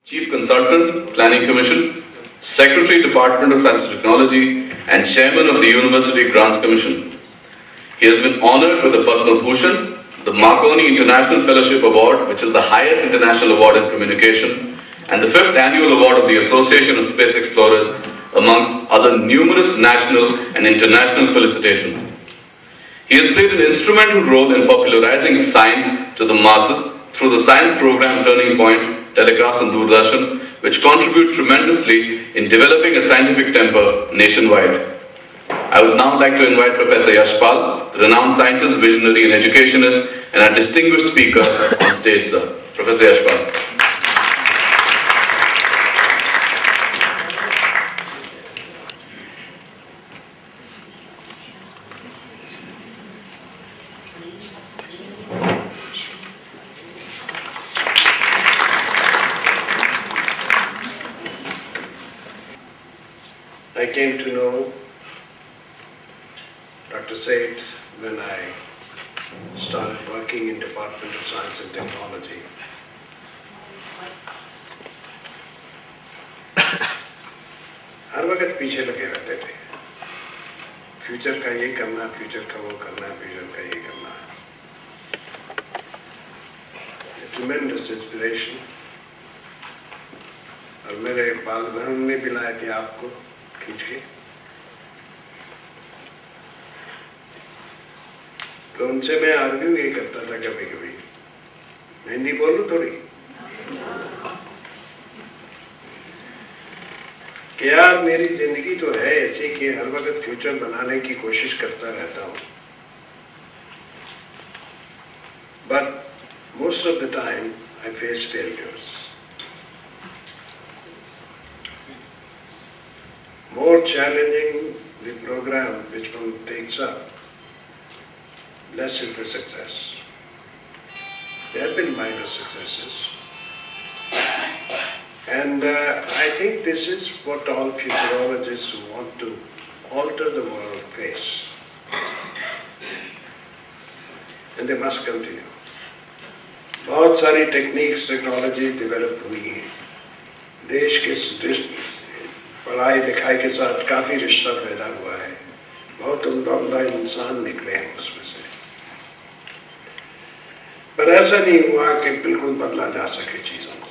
Chief Consultant, Planning Commission, Secretary, Department of Science and Technology, and Chairman of the University Grants Commission. He has been honored with the Padma Bhushan, the Marconi International Fellowship Award, which is the highest international award in communication, and the 5th Annual Award of the Association of Space Explorers, amongst other numerous national and international felicitations. He has played an instrumental role in popularizing science to the masses through the science program Turning Point, telecast on Doordarshan, which contribute tremendously in developing a scientific temper nationwide. I would now like to invite Professor Yashpal, the renowned scientist, visionary and educationist, and our distinguished speaker on stage, sir. Professor Yashpal. I came to know Dr. Seth when I started working in Department of Science and Technology. हर वक्त पीछे लगे रहते थे, future का ये करना, future का वो करना, फ्यूचर का ये करना. A tremendous inspiration. और मेरे बाल बहन ने भी लाए थे आपको खींच के. तो उनसे मैं आर्ग्यू ये करता था कभी कभी, मैं हिंदी बोलूं थोड़ी, कि यार मेरी जिंदगी तो है ऐसी कि हर वक्त फ्यूचर बनाने की कोशिश करता रहता हूँ, but most of the time I face failures. More challenging the program which one takes up, less is the success. There have been minor successes. And I think this is what all futurologists who want to alter the world face. And they must continue. बहुत सारी techniques, technology develop हुई है. देश के पढ़ाई लिखाई के साथ काफ़ी रिश्ता पैदा हुआ है. बहुत उम्दा इंसान निकले हैं उसमें से. पर ऐसा नहीं हुआ कि बिल्कुल बदला जा सके चीज़ों को.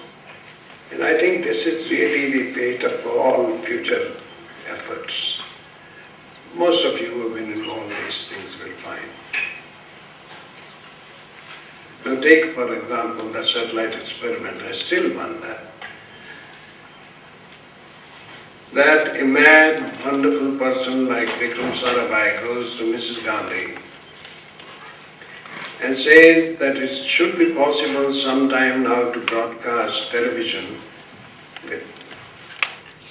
And I think this is really the fate of all future efforts. Most of you who have been involved in these things will find. Now take for example the satellite experiment. I still wonder that a mad, wonderful person like Vikram Sarabhai goes to Mrs. Gandhi and says that it should be possible sometime now to broadcast television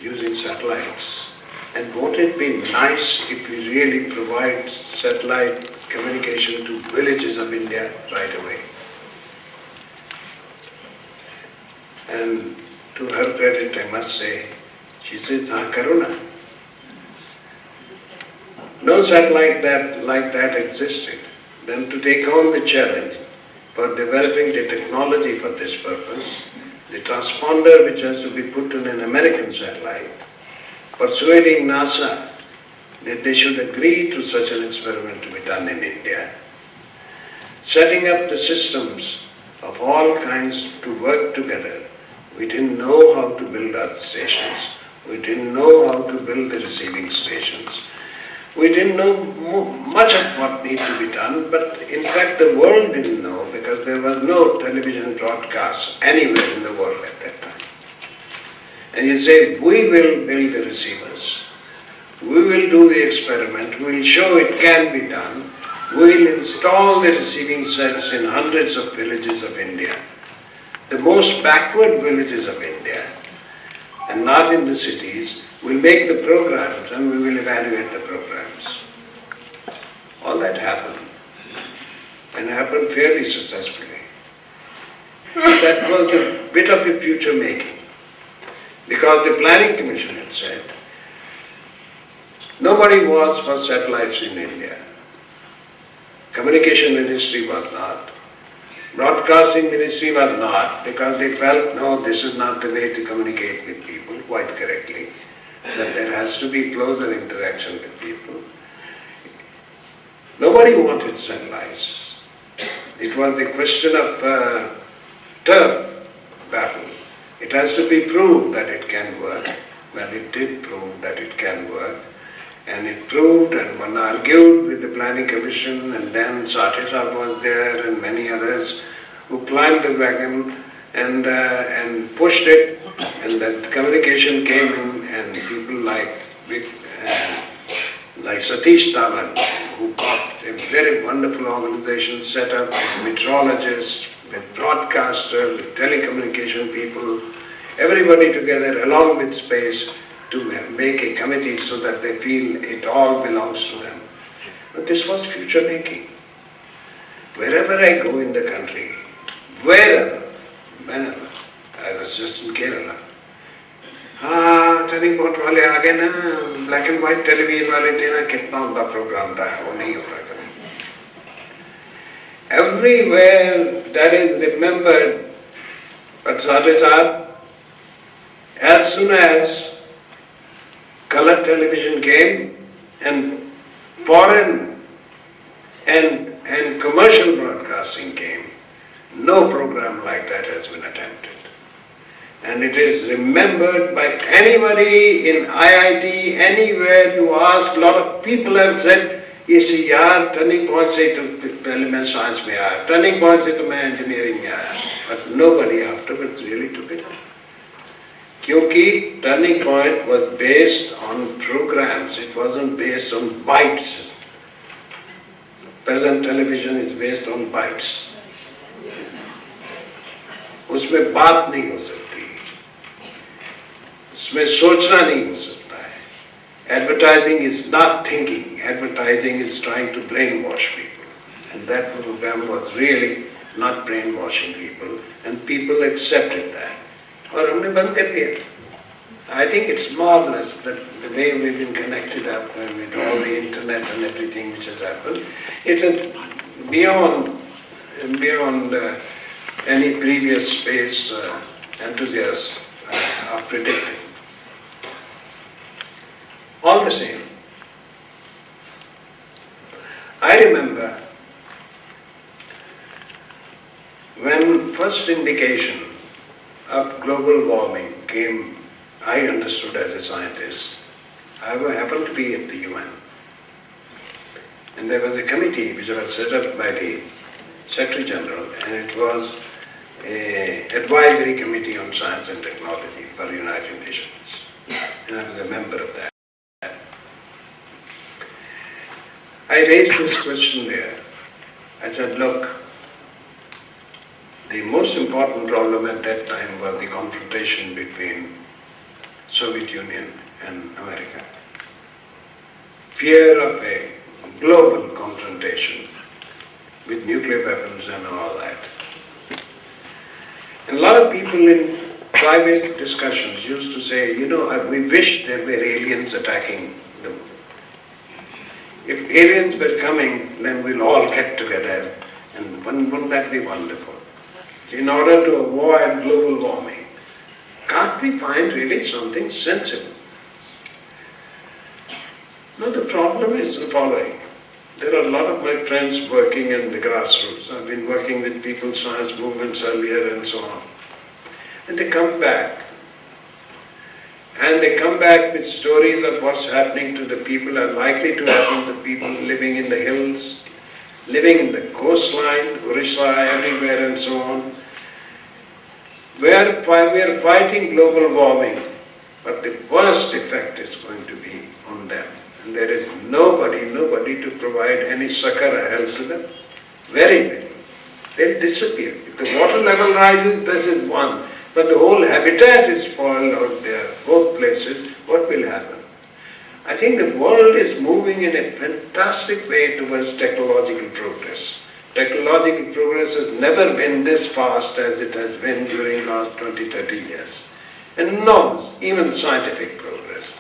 using satellites. And won't it be nice if we really provide satellite communication to villages of India right away? And to her credit, I must say, she says, karo na. No satellite like that existed. Then to take on the challenge for developing the technology for this purpose, the transponder which has to be put on an American satellite, persuading NASA that they should agree to such an experiment to be done in India, setting up the systems of all kinds to work together. We didn't know how to build earth stations. We didn't know how to build the receiving stations. We didn't know much of what needed to be done, but in fact the world didn't know because there was no television broadcast anywhere in the world at that time. And you say, we will build the receivers, we will do the experiment, we will show it can be done, we will install the receiving sets in hundreds of villages of India, the most backward villages of India, and not in the cities. We'll make the programs and we will evaluate the programs. All that happened, and happened fairly successfully. That was a bit of a future making, because the Planning Commission had said, nobody was for satellites in India. Communication Ministry was not. Broadcasting ministry was not, because they felt, no, this is not the way to communicate with people, quite correctly, that there has to be closer interaction with people. Nobody wanted sunlight. It was a question of turf battle. It has to be proved that it can work. Well, it did prove that it can work. And it proved, and one argued with the Planning Commission, and then Satisab was there and many others who climbed the wagon and pushed it, and that communication came in, and people like Satish Dhawan, who got a very wonderful organization set up with meteorologists, with broadcasters, with telecommunication people, everybody together along with space to make a committee so that they feel it all belongs to them. But this was future making. Wherever I go in the country, wherever, whenever, I was just in Kerala, turning point वाले आ गए ना, black and white television वाले थे ना, कितना उनका programme था, वो नहीं होता कभी. Everywhere that is remembered, but Satisab, as soon as color television came and foreign and commercial broadcasting came, no program like that has been attempted. And it is remembered by anybody in IIT, anywhere you ask, a lot of people have said, ये सी यार turning point से तो पहले मैं science में आया, turning point से तो मैं इंजीनियरिंग में आया, but nobody afterwards really took it up. क्योंकि turning point was based on programs, it wasn't based on bytes. Present television is based on bytes. उसमें बात नहीं हो सकती, उसमें सोचना नहीं हो सकता. Advertising is not thinking, advertising is trying to brainwash people. And that program was really not brainwashing people, and people accepted that. और हमने बंद कर दिया. I think it's marvelous that the way we've been connected up with all the internet and everything which has happened, it is beyond any previous space enthusiasts are predicting. All the same, I remember when first indication of global warming came, I understood as a scientist. I happened to be at the UN, and there was a committee which was set up by the Secretary General, and it was an advisory committee on science and technology for the United Nations, and I was a member of that. I raised this question there. I said, look, the most important problem at that time was the confrontation between Soviet Union and America. Fear of a global confrontation with nuclear weapons and all that. And a lot of people in private discussions used to say, you know, we wish there were aliens attacking the world. If aliens were coming, then we'll all get together, and wouldn't that be wonderful? In order to avoid global warming, can't we find really something sensible? No, the problem is the following. There are a lot of my friends working in the grassroots. I've been working with people's science movements earlier and so on. And they come back. And they come back with stories of what's happening to the people and likely to happen to people living in the hills, living in the coastline, Orissa, everywhere and so on. We are fighting global warming, but the worst effect is going to be on them. And there is nobody to provide any succor or help to them. Very little. They'll disappear. If the water level rises, this is one. But the whole habitat is spoiled out there, both places. What will happen? I think the world is moving in a fantastic way towards technological progress. Technological progress has never been this fast as it has been during the last 20, 30 years. Enormous, even scientific progress.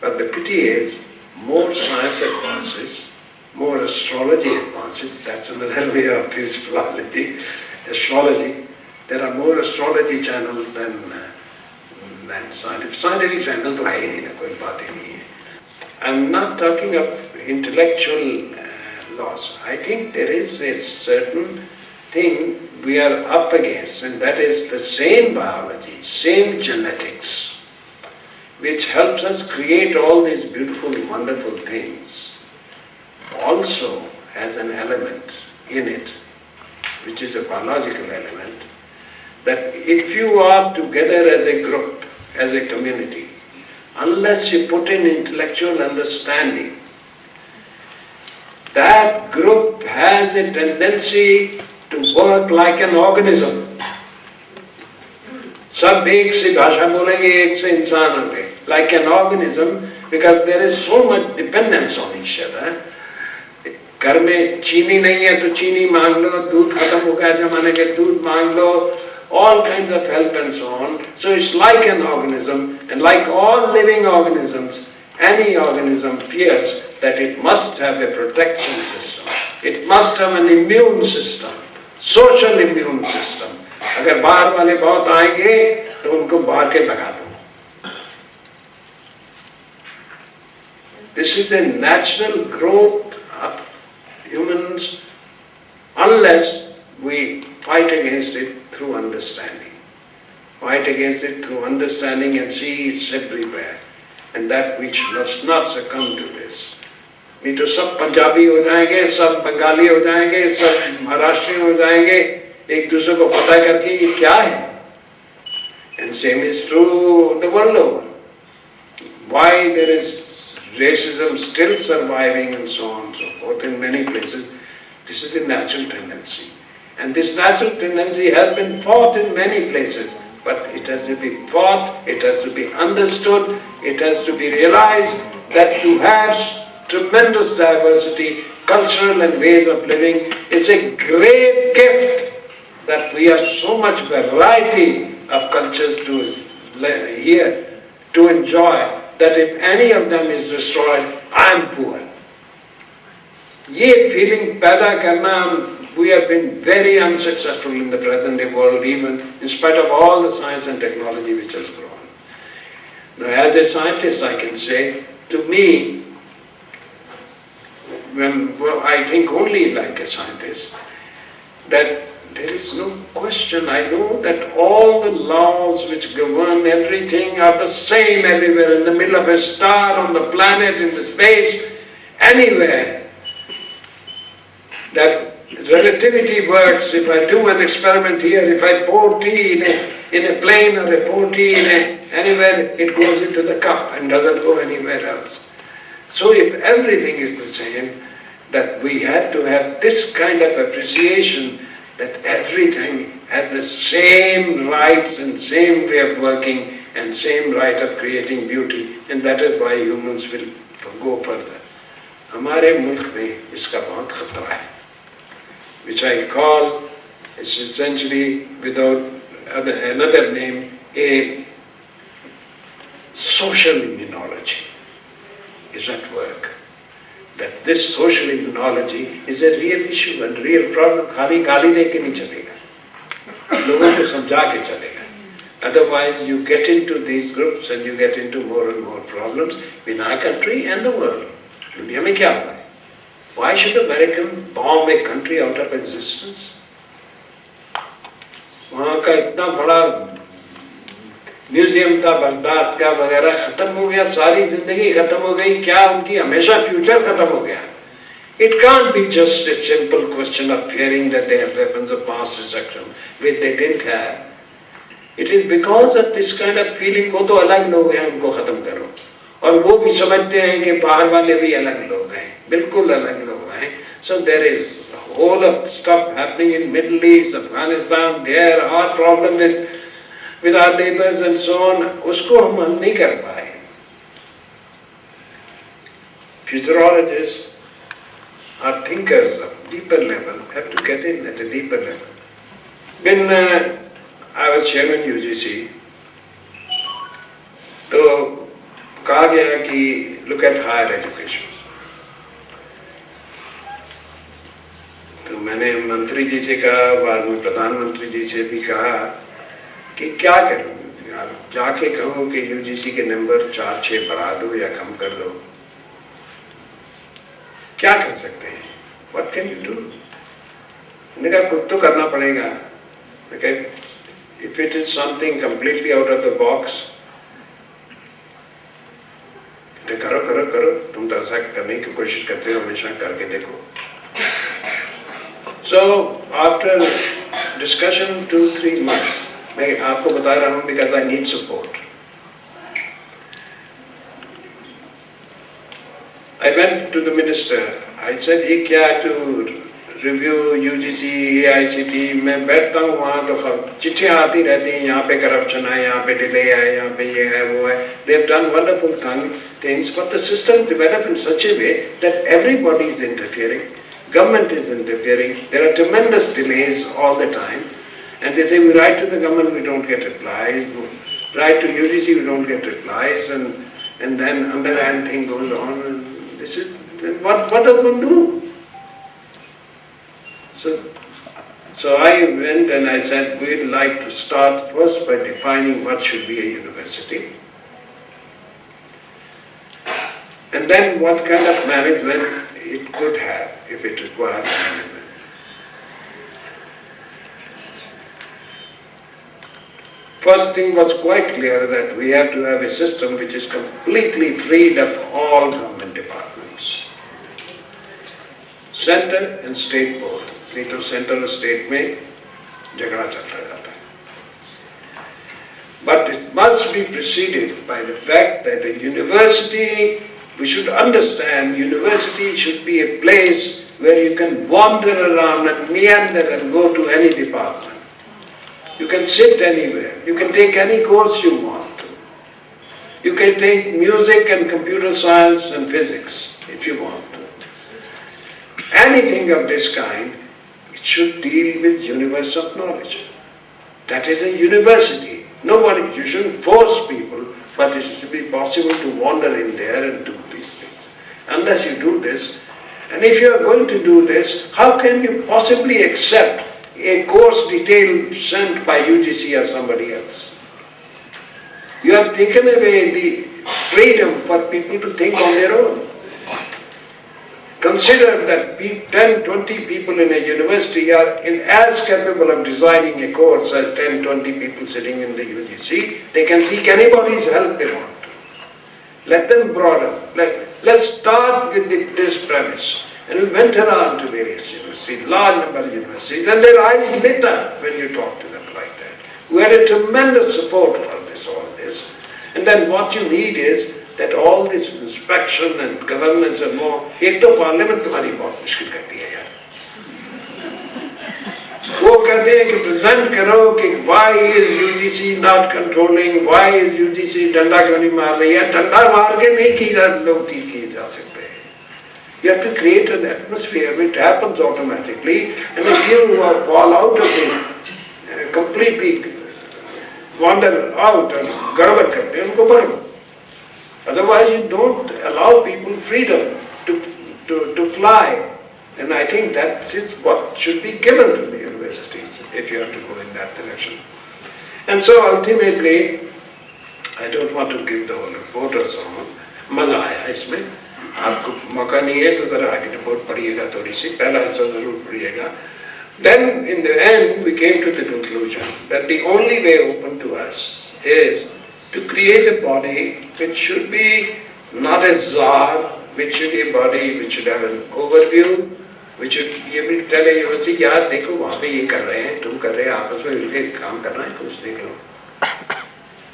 But the pity is, more science advances, more astrology advances, that's another way of futurology. astrology. There are more astrology channels than scientific. Scientific channel तो है ही नहीं ना, कोई बात ही नहीं है. I'm not talking of intellectual loss. I think there is a certain thing we are up against, and that is the same biology, same genetics, which helps us create all these beautiful, wonderful things, also has an element in it, which is a biological element, that if you are together as a group, as a community, unless you put in intellectual understanding, that group has a tendency to work like an organism. सब एक सी भाषा बोलेंगे, एक से इंसान होंगे, like an organism, because there is so much dependence on each other. घर में चीनी नहीं है तो चीनी मांग लो, दूध खत्म हो गया जमाने के दूध मांग लो, all kinds of help and so on. So it's like an organism, and like all living organisms, any organism fears that it must have a protection system. It must have an immune system, social immune system. अगर बाहर वाले बहुत आएंगे तो उनको बाहर के भगा दो. This is a natural growth of humans unless we fight against it through understanding. Fight against it through understanding and see it's everywhere. And that which must not succumb to this. नहीं तो सब पंजाबी हो जाएंगे, सब बंगाली हो जाएंगे, सब महाराष्ट्री हो जाएंगे, एक दूसरे को पता करके ये क्या है. And same is true the world over. Why there is racism still surviving and so on and so forth in many places, this is the natural tendency. And this natural tendency has been fought in many places, but it has to be fought, it has to be understood, it has to be realized that to have tremendous diversity, cultural and ways of living, is a great gift, that we have so much variety of cultures to hear, to enjoy, that if any of them is destroyed, I am poor. ये feeling पैदा करना, we have been very unsuccessful in the present day world, even in spite of all the science and technology which has grown. Now, as a scientist, I can say, to me, I think only like a scientist, that there is no question. I know that all the laws which govern everything are the same everywhere, in the middle of a star, on the planet, in the space, anywhere. That relativity works. If I do an experiment here, if I pour tea in a plane or I pour tea anywhere, it goes into the cup and doesn't go anywhere else. So if everything is the same, that we have to have this kind of appreciation that everything has the same rights and same way of working and same right of creating beauty, and that is why humans will go further. हमारे मुल्क में इसका बहुत खतरा है, which I call, is essentially without another name, a social immunology is at work. That this social immunology is a real issue and real problem. खाली गाली दे के नहीं चलेगा, लोगों को समझा के चलेगा. Otherwise you get into these groups and you get into more and more problems in our country and the world. दुनिया में क्या हुआ है? Why should American bomb a country out of existence? वहाँ का इतना बड़ा म्यूजियम था बगदाद का वगैरह, खत्म हो गया, सारी जिंदगी खत्म हो गई. क्या उनकी हमेशा फ्यूचर खत्म हो गया? It can't be just a simple question of fearing that they have weapons of mass destruction, which they didn't have. It is because of this kind of feeling. वो तो अलग लोग हैं, उनको खत्म करो. और वो भी समझते हैं कि बाहर वाले भी अलग लोग हैं, बिल्कुल अलग लोग हैं. So there is a whole of stuff happening in Middle East, Afghanistan. There are problems with our neighbors and so on. उसको हम हल नहीं कर पाए. Futurologists are thinkers of deeper level, have to get in at a deeper level. When I was chairman UGC, तो कहा गया कि look at higher education. तो मैंने मंत्री जी से कहा, बाद में प्रधानमंत्री जी से भी कहा कि क्या करूं यार, जाके कहूं कि यूजीसी के नंबर 4-6 बढ़ा दो या कम कर दो, क्या कर सकते हैं? What can you do? मैंने कहा कुछ तो करना पड़ेगा। If it is something completely out of the box, तो करो करो करो, तुम तो ऐसा करने की कोशिश करते हो, हमेशा करके देखो। So after discussion 2-3 months, मैं आपको बता रहा हूँ because I need support. I went to the minister. I said, ये क्या to review UGC, AICT, मैं बैठता हूँ वहाँ तो चिट्ठियाँ आती रहती हैं, यहाँ पे करप्शन है, यहाँ पे डिले है, यहाँ पे ये है वो है. They have done wonderful things, but the system developed in such a way that everybody is interfering. Government is interfering. There are tremendous delays all the time, and they say we write to the government, we don't get replies. Write to UGC, we don't get replies, and then underhand thing goes on. And this is what does one do? So I went and I said, we'd like to start first by defining what should be a university, and then what kind of management it could have if it requires management. First thing was quite clear that we have to have a system which is completely freed of all government departments. Center and state board. नहीं तो centre और state में झगड़ा चलता जाता है. But it must be preceded by the fact that a university, we should understand, university should be a place where you can wander around and meander and go to any department. You can sit anywhere. You can take any course you want to. You can take music and computer science and physics if you want to. Anything of this kind, it should deal with universe of knowledge. That is a university. Nobody, you shouldn't force people, but it should be possible to wander in there and do these things. Unless you do this, and if you are going to do this, how can you possibly accept a course detail sent by UGC or somebody else? You have taken away the freedom for people to think on their own. Consider that 10-20 people in a university are as capable of designing a course as 10-20 people sitting in the UGC. They can seek anybody's help they want to. Let them broaden. Let's start with this premise. And we went around to various universities, large number of universities, and their eyes lit up when you talk to them like that. We had a tremendous support for all this. And then what you need is that all this inspection and governance and more, एक तो parliament तुम्हारी बहुत मुश्किल करती है यार. वो कहते हैं कि प्रेजेंट करो कि why is UGC not controlling, why is UGC डंडा क्यों नहीं मार रही है? डंडा मार के नहीं की जा सकते हैं. You have to create an atmosphere which happens automatically, and if you fall out of it, completely wander out and गड़बड़ करते हैं उनको बंद. Otherwise, you don't allow people freedom to fly. And I think that is what should be given to the universities if you have to go in that direction. And so ultimately, I don't want to give the whole report or so on. मजा आया इसमें. आपको मौका नहीं है तो जरा आगे रिपोर्ट पढ़िएगा थोड़ी सी. पहला हिस्सा जरूर पढ़िएगा. Then in the end, we came to the conclusion that the only way open to us is to create a body which should be not a czar, which should be a body which should have an overview, which should be able to tell a university, यार देखो वहाँ पे ये कर रहे हैं, तुम कर रहे हैं, आपस में मिलके काम करना है, कुछ देख लो.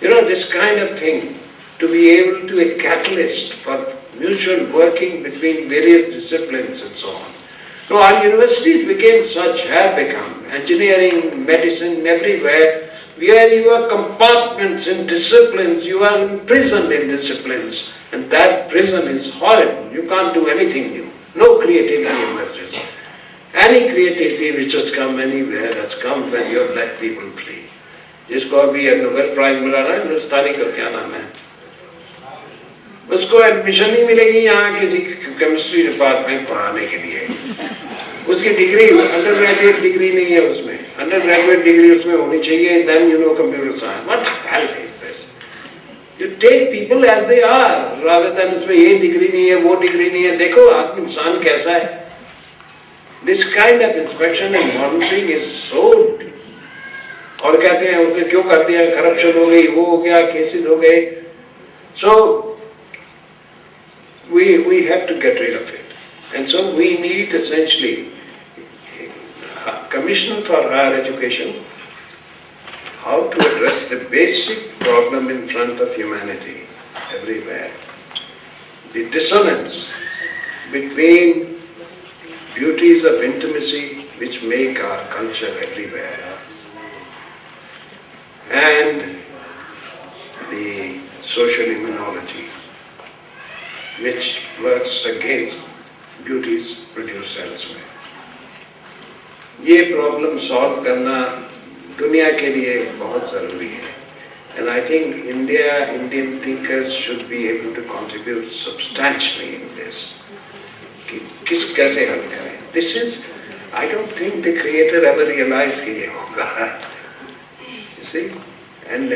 You know, this kind of thing, to be able to a catalyst for mutual working between various disciplines and so on. So our universities became such, have become, engineering, medicine, everywhere, where you are compartments in disciplines, you are imprisoned in disciplines, and that prison is horrible. You can't do anything new. No creativity emerges. Any creativity which has come anywhere has come when you have let people free. जिसको अभी Nobel prize मिला ना, हिंदुस्तानी का क्या नाम है, उसको admission नहीं मिलेगी यहाँ किसी केमिस्ट्री डिपार्टमेंट पढ़ाने के लिए. उसकी डिग्री अंडर ग्रेजुएट डिग्री नहीं है उसमें, अंडर ग्रेजुएट डिग्री उसमें होनी चाहिए, then you know computer science. What the hell is this? You take people as they are, rather than उसमें ये डिग्री नहीं है, वो डिग्री नहीं है, देखो आदमी इंसान कैसा है. This kind of inspection and monitoring is so. और कहते हैं उसने क्यों कर दिया, करप्शन हो गई, वो हो गया, केसेस हो गए. So we have to get rid of it. And so we need essentially a commission for higher education, how to address the basic problem in front of humanity everywhere. The dissonance between beauties of intimacy which make our culture everywhere and the social immunology which works against beauties produced elsewhere. ये problem solve करना दुनिया के लिए बहुत ज़रूरी है. And I think Indian thinkers should be able to contribute substantially in this. कि कैसे हल करें? This is, I don't think the creator ever realized कि ये होगा. You see? And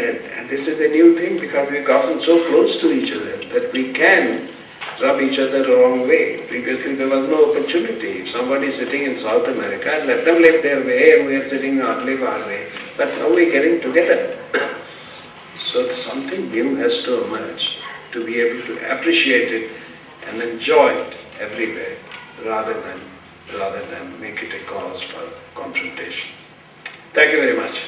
this is a new thing because we've gotten so close to each other that we can rub each other the wrong way. Previously there was no opportunity. If somebody is sitting in South America, let them live their way and we are sitting live our way. But now we are getting together. So something new has to emerge to be able to appreciate it and enjoy it everywhere rather than make it a cause for confrontation. Thank you very much.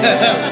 Yeah.